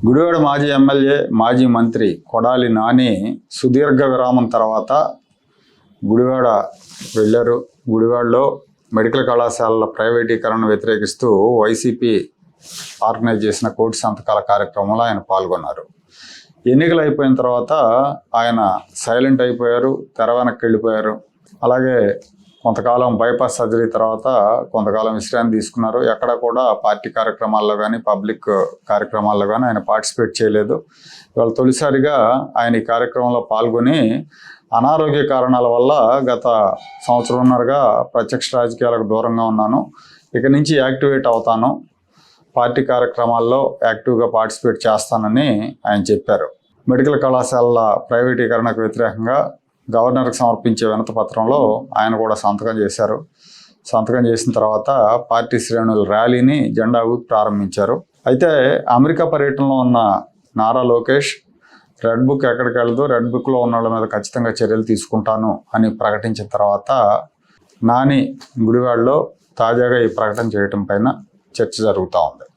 గుడివాడ మాజీ ఎమ్మెల్యే మాజీ మంత్రి కొడాలి నాని సుదీర్ఘ విరామం తర్వాత గుడివాడ వెళ్ళారు. గుడివాడలో మెడికల్ కళాశాలల ప్రైవేటీకరణను వ్యతిరేకిస్తూ వైసీపీ ఆర్గనైజ్ చేసిన కోటి సంతకాల కార్యక్రమంలో ఆయన పాల్గొన్నారు. ఎన్నికలు అయిపోయిన తర్వాత ఆయన సైలెంట్ అయిపోయారు, తెర వెనక్కి వెళ్ళిపోయారు. అలాగే కొంతకాలం బైపాస్ సర్జరీ తర్వాత కొంతకాలం విశ్రాంతి తీసుకున్నారు. ఎక్కడ కూడా పార్టీ కార్యక్రమాల్లో కానీ పబ్లిక్ కార్యక్రమాల్లో కానీ ఆయన పార్టిసిపేట్ చేయలేదు. ఇవాళ తొలిసారిగా ఆయన ఈ కార్యక్రమంలో పాల్గొని అనారోగ్య కారణాల వల్ల గత సంవత్సరంన్నరగా ప్రత్యక్ష రాజకీయాలకు దూరంగా ఉన్నాను, ఇక నుంచి యాక్టివేట్ అవుతాను, పార్టీ కార్యక్రమాల్లో యాక్టివ్గా పార్టిసిపేట్ చేస్తానని ఆయన చెప్పారు. మెడికల్ కళాశాలల ప్రైవేటీకరణకు వ్యతిరేకంగా గవర్నర్కి సమర్పించే వినతి పత్రంలో ఆయన కూడా సంతకం చేశారు. సంతకం చేసిన తర్వాత పార్టీ శ్రేణుల ర్యాలీని జెండా ఊపి ప్రారంభించారు. అయితే అమెరికా పర్యటనలో ఉన్న నారా లోకేష్ రెడ్ బుక్ ఎక్కడికి వెళ్దు, రెడ్ బుక్లో ఉన్న వాళ్ళ మీద ఖచ్చితంగా చర్యలు తీసుకుంటాను అని ప్రకటించిన తర్వాత నాని గుడివాడలో తాజాగా ఈ ప్రకటన చేయటం పైన చర్చ జరుగుతూ ఉంది.